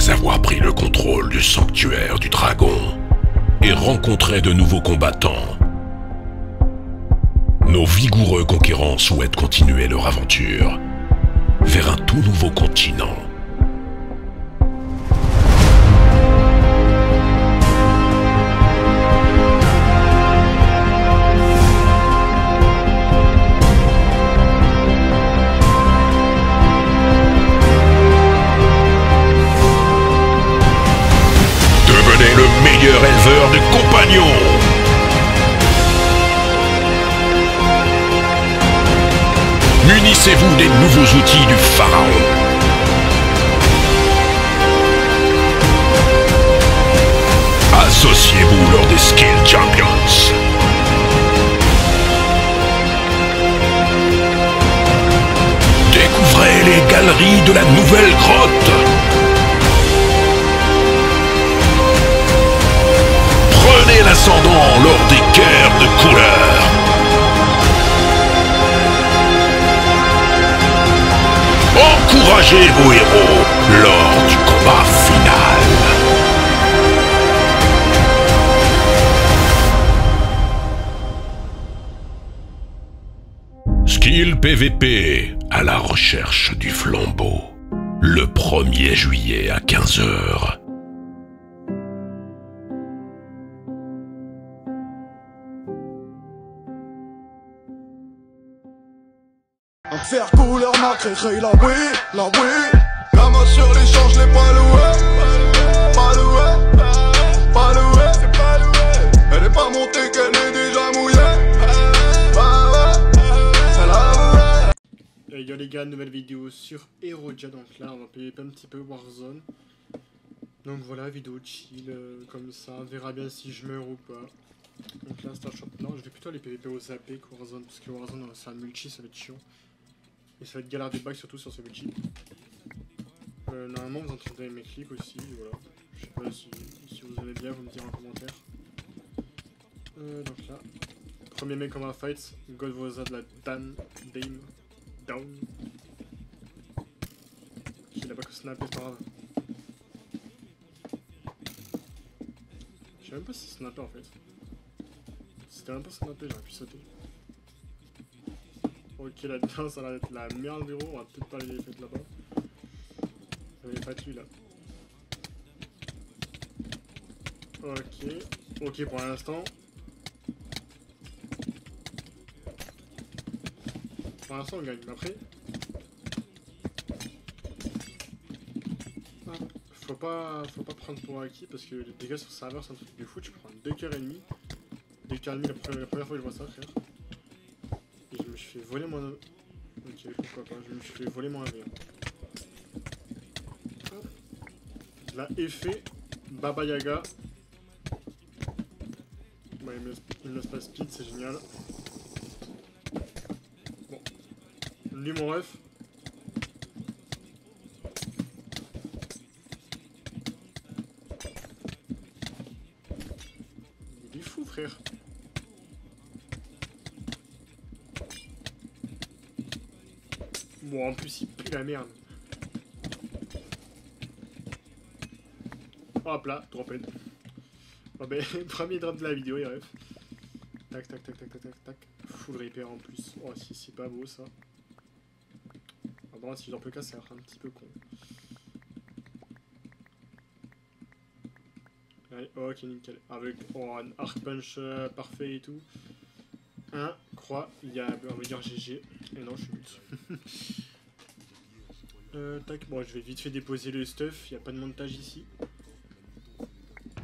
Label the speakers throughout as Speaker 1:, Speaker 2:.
Speaker 1: Après avoir pris le contrôle du sanctuaire du dragon et rencontré de nouveaux combattants, nos vigoureux conquérants souhaitent continuer leur aventure vers un tout nouveau continent. Devenez le meilleur éleveur de compagnons! Munissez-vous des nouveaux outils du pharaon. Associez-vous lors des Skill Champions. Découvrez les galeries de la nouvelle grotte. Prenez l'ascendant lors des guerres de couleur. Encouragez vos héros lors du combat final. Skill PVP à la recherche du flambeau. Le 1er juillet à 15 h.
Speaker 2: Un fer couleur nacré, la oui, la oui. La main sur l'échange, je l'ai pas loué. Pas loué, pas loué, c'est pas loué. Elle est pas montée, qu'elle est déjà mouillée. C'est la ouais.
Speaker 3: Yo les gars, nouvelle vidéo sur Erodia. Donc là, on va PVP un petit peu Warzone. Donc voilà, vidéo chill, comme ça. On verra bien si je meurs ou pas. Donc là, c'est un shop. Non, je vais plutôt aller PVP au AP que Warzone. Parce que Warzone, c'est un multi, ça va être chiant. Et ça va être galère des bags surtout sur ce multi. Normalement vous entendez mes clics aussi, voilà. Je sais pas si vous aimez bien, vous me direz en commentaire. Donc là, premier mec on va fight, Godvosa de la Dame Down. Il a pas que snapper, c'est pas grave. Je sais même pas si c'est snapper en fait. Si c'était même pas snapper, j'aurais pu sauter. Ok, là-dedans, ça va être la merde, gros. On va peut-être pas les fêtes là-bas. On va les fêtes lui là. Ok. Ok, pour l'instant. Pour l'instant, on gagne. Mais après. Ah, faut pas prendre pour acquis parce que les dégâts sur le serveur, c'est un truc de fou. Tu prends 2 cœurs et demi. 2 cœurs et demi la première fois que je vois ça, frère. Et je me suis fait voler mon... Ok, pourquoi pas, je me suis fait voler mon AV. Là, effet, Baba Yaga. Bah, il me laisse pas speed, c'est génial. Bon. Lui, mon ref. Il est fou, frère. Bon, en plus, il pue la merde. Hop là, drophead. Oh ben, premier drop de la vidéo, il rêve. Tac, tac, tac, tac, tac, tac, tac. Full repair en plus. Oh, si, c'est pas beau ça. Ah bon, si j'en peux casser, ça va être un petit peu con. Allez, ok, nickel. Avec un arc punch parfait et tout. Incroyable. On va dire GG. Et non, je suis but. Tac, bon, je vais vite fait déposer le stuff. Il n'y a pas de montage ici.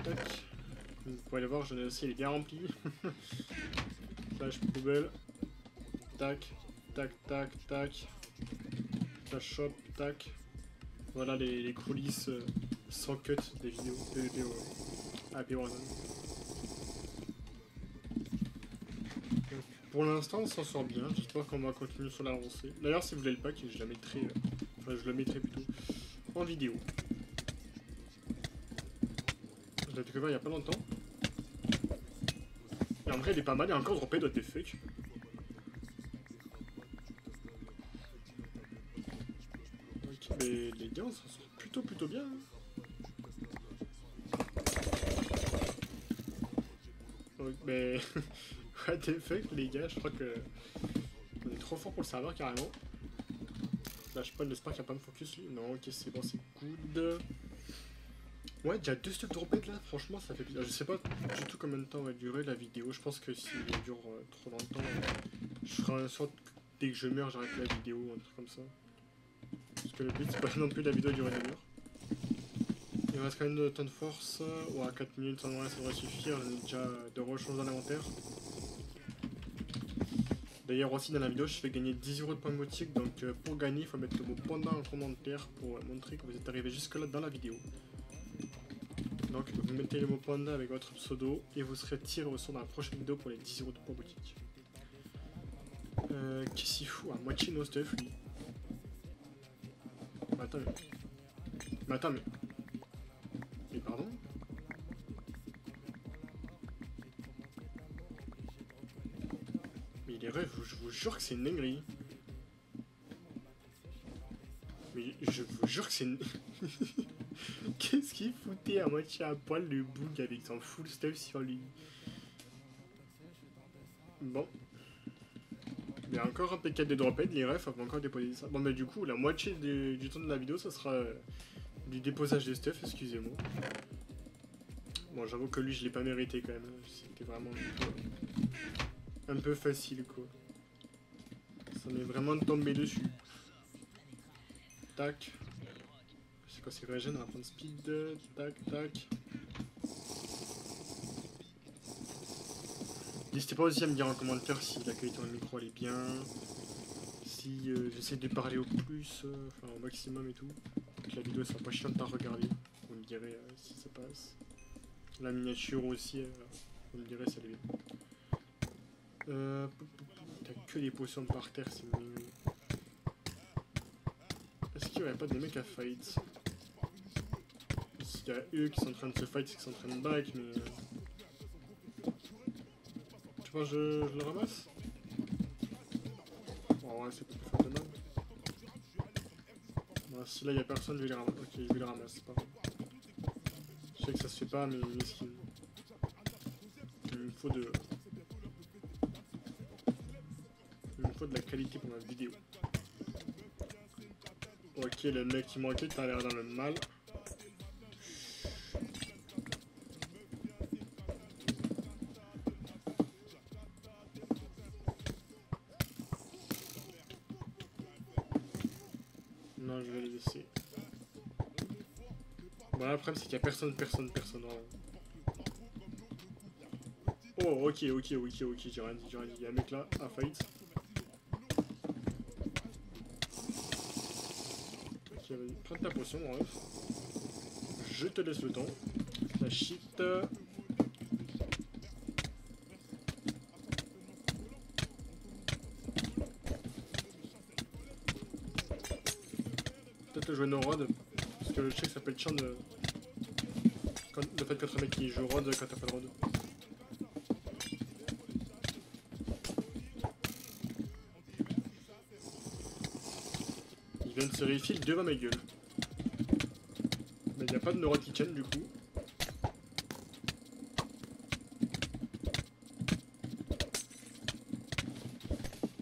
Speaker 3: Tac. Vous pouvez le voir, j'en ai aussi, il est bien rempli. Flash poubelle. Tac, tac, tac, tac. Flash shop, tac. Voilà les coulisses sans cut des vidéos PvP AP Warzone. Pour l'instant, on s'en sort bien. J'espère qu'on va continuer sur la lancée. D'ailleurs, si vous voulez le pack, je la mettrai. Enfin, je le mettrai plutôt en vidéo. Je l'ai découvert il y a pas longtemps. Et en vrai, il est pas mal. Il y a encore droppé what the fuck. Ok, mais les gars, on s'en sort plutôt bien. Hein. Mais... What the fuck les gars, je crois que... On est trop fort pour le serveur carrément. Là je sais pas, j'espère qu'il va pas me focus lui. Non, ok c'est bon, c'est good. Ouais, déjà 2 stuff dropés là, franchement ça fait plaisir. Je sais pas du tout combien de temps va durer la vidéo. Je pense que si elle dure trop longtemps, je ferai en sorte que dès que je meurs j'arrête la vidéo ou un truc comme ça. Parce que le but c'est pas non plus la vidéo durer 1 heure. Il me reste quand même de temps de force. Ouais, 4 minutes en vrai ça devrait suffire. On a déjà de choses dans l'inventaire. D'ailleurs aussi dans la vidéo je fais gagner 10 € de points motiques, donc pour gagner il faut mettre le mot panda en commentaire pour montrer que vous êtes arrivé jusque là dans la vidéo. Donc vous mettez le mot panda avec votre pseudo et vous serez tiré au sort dans la prochaine vidéo pour les 10 € de points motiques. Qu'est-ce qu'il fout à moitié no stuff lui. Attends mais pardon. Mais les rêves, je vous jure que c'est une dinguerie. Mais je vous jure que c'est une... Qu'est-ce qu'il foutait à moitié à poil le bug avec son full stuff sur lui. Bon. Il y a encore un P4 de drophead, les refs vont encore déposer ça. Bon mais du coup, la moitié du temps de la vidéo, ça sera du déposage des stuff, excusez-moi. Bon, j'avoue que lui, je l'ai pas mérité quand même. C'était vraiment un peu facile quoi. Ça m'est vraiment tombé dessus. Tac. C'est quoi, c'est régène, on va prendre speed. Tac, tac. N'hésitez pas aussi à me dire en commentaire si la qualité de micro elle est bien. Si j'essaie de parler au plus, enfin au maximum et tout. Que la vidéo soit pas chiante à regarder. Vous me direz si ça passe. La miniature aussi, vous me direz si elle est bien. T'as que des potions par terre, c'est mignon. Est-ce qu'il n'y aurait pas des mecs à fight? S'il y a eux qui sont en train de se fight, c'est qu'ils sont en train de back, mais... Tu vois, je le ramasse? Oh ouais, c'est pas plus faire de mal. Bon, si là il n'y a personne, je vais les ramasser. Ok, je vais les ramasser, c'est pas grave. Je sais que ça se fait pas, mais miskin. Il me faut de... Il me faut de la qualité pour ma vidéo. Ok, le mec qui manquait, t'as l'air dans le mal. Non, je vais les laisser. Bon, le problème, c'est qu'il y a personne. Oh, ok, j'ai rien dit. Il y a un mec là, à fight. Ok, vas-y, prends ta potion, mon ref. Je te laisse le temps. La shit. Peut-être le jouer no rod. Parce que je sais que ça peut être chiant de... Le fait qu'être un mec qui joue rod quand t'as pas de rod. Il vient de se refill devant ma gueule. Mais il n'y a pas de no rod kitchen du coup.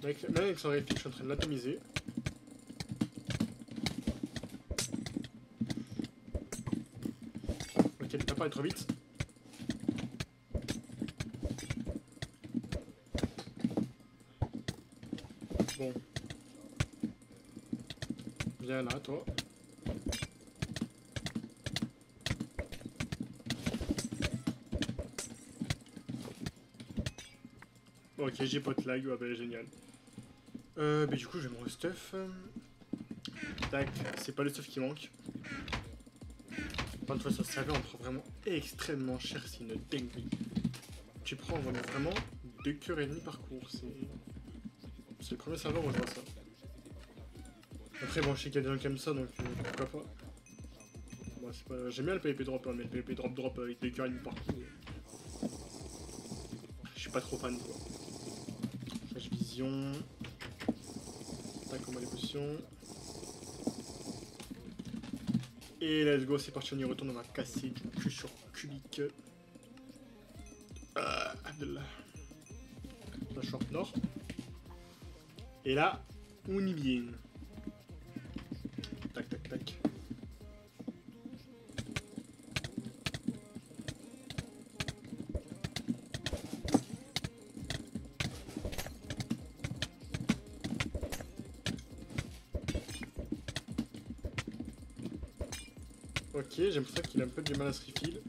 Speaker 3: Même avec son refill, je suis en train de l'atomiser. Ok, t'as pas aller trop vite. Bon. Viens là, toi. Ok, j'ai pas de lag, ouais, bah génial. Bah du coup, je vais me stuff. Tac, c'est pas le stuff qui manque. Quand tu vois sur ce serveur, on prend vraiment extrêmement cher, c'est une dinguerie. Tu prends vraiment 2 heures et demie par cours, c'est le premier serveur où je vois ça. Après bon, je sais qu'il y a des gens qui aiment ça, donc pourquoi pas. Bon, c'est pas... J'aime bien le PvP drop, hein, mais le PvP drop avec 2 heures et demie par cours, je suis pas trop fan quoi. Flash vision. Tac, on a les potions. Et let's go, c'est parti, on y retourne, on va casser du cul sur cubique. speed. La short nord. Et là, on y vient. Tac, tac, tac. Ok, j'ai l'impression qu'il a un peu du mal à se refill.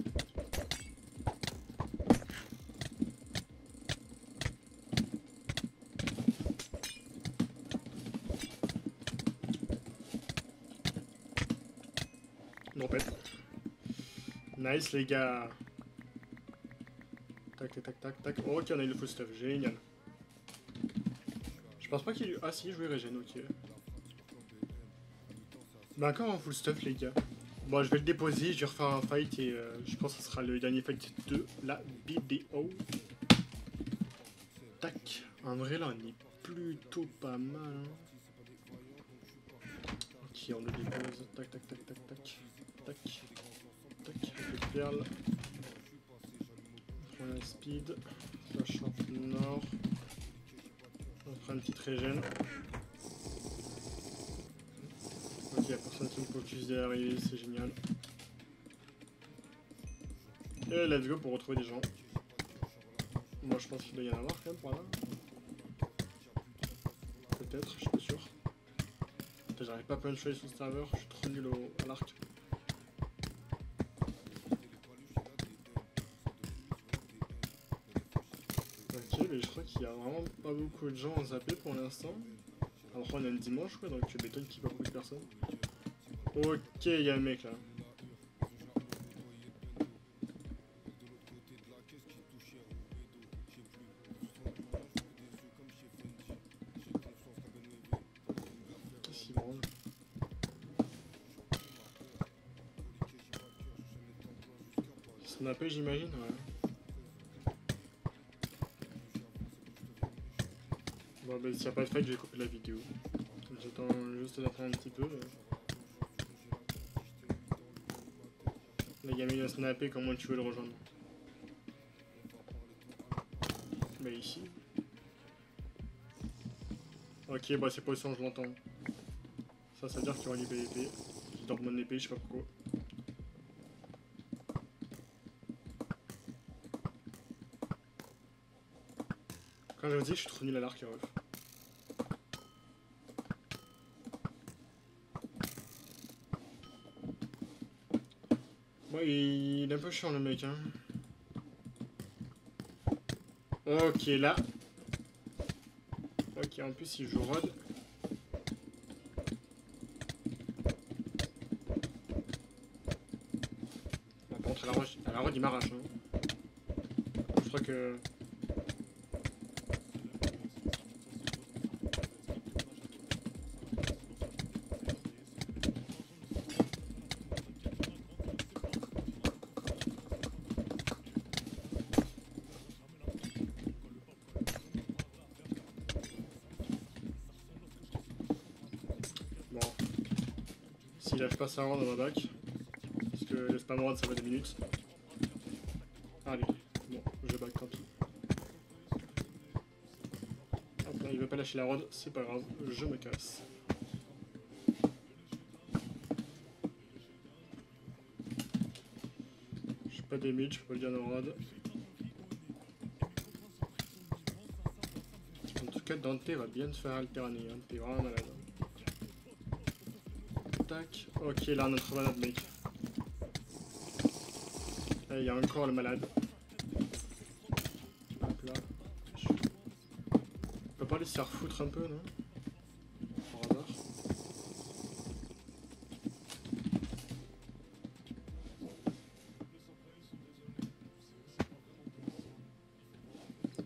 Speaker 3: Non, pète. Nice, les gars. Tac, tac, tac, tac, tac. Oh, ok, on a eu le full stuff. Génial. Je pense pas qu'il y ait eu... Ah si, je vais régène, ok. Bah encore un full stuff, les gars. Bon, je vais le déposer, je vais refaire un fight et je pense que ce sera le dernier fight de la vidéo. Tac. En vrai, là, on est plutôt pas mal. Hein. Ok, on le dépose. Tac, tac, tac, tac, tac. Tac. Tac. Un peu de perles. On prend la speed. La champ nord. On prend une petite régène. Ok, il n'y a personne qui me focus derrière, c'est génial. Et let's go pour retrouver des gens. Moi je pense qu'il doit y en avoir quand même par là. Peut-être, je suis pas sûr. J'arrive pas à puncher sur le serveur, je suis trop nul à l'arc. Ok, mais je crois qu'il y a vraiment pas beaucoup de gens en zappé pour l'instant. Alors on a le dimanche quoi, donc je m'étonne qu'il n'y ait pas beaucoup de personnes. Ok, il y a un mec là. Qu'est-ce qu'il branle? Snapper j'imagine, ouais. Bon bah s'il n'y a pas de fight, je vais couper la vidéo. J'attends juste d'attendre un petit peu. Le gamin il a snappé, comment tu veux le rejoindre? Bah ici. Ok, bah c'est position, je l'entends. Ça veut dire qu'il y aura l'épée épée. Il dort mon épée, je sais pas pourquoi. Quand je vous dis, je suis trop nul à l'arc, ref. Bon, il est un peu chiant le mec, hein. Ok, là. Ok, en plus il joue Rod. Bon, par contre, à la Rod il m'arrache. Hein. Je crois que. Bon. S'il lâche pas sa Rod dans ma bac. Parce que le spam Rod ça va 2 minutes. Allez, bon, je back, tant pis. Hop là, il veut pas lâcher la Rod, c'est pas grave, je me casse. Je suis pas des je peux pas le dire dans Rod. En tout cas, Dante va bien te faire alterner, hein. T'es vraiment malade. Tac, ok, là notre malade mec. Il y a encore le malade. Hop là. On peut pas les se faire foutre un peu, non? Par hasard.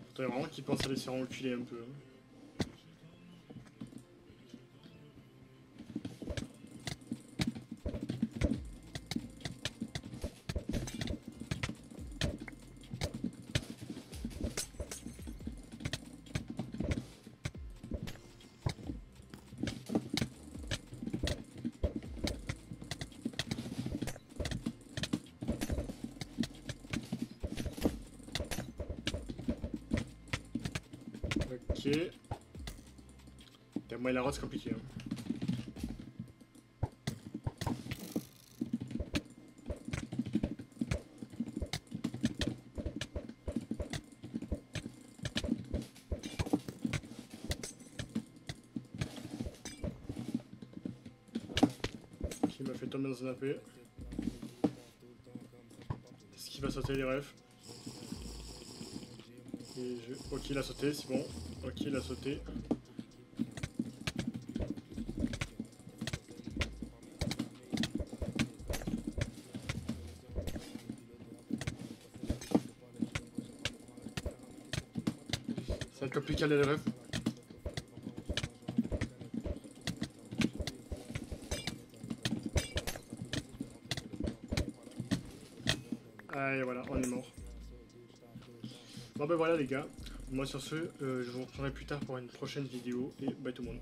Speaker 3: Faudrait vraiment qu'ils pensent à les faire enculer un peu. Hein. compliqué. Moi, la route, c'est compliqué. Hein. Qui m'a fait tomber dans un AP. Est-ce qu'il va sauter les refs? Ok, il a sauté, c'est bon. Ok, il a sauté. Ça va être compliqué les refs. Allez, voilà, on est mort. Bon ben voilà les gars, moi sur ce, je vous reprendrai plus tard pour une prochaine vidéo et bye tout le monde.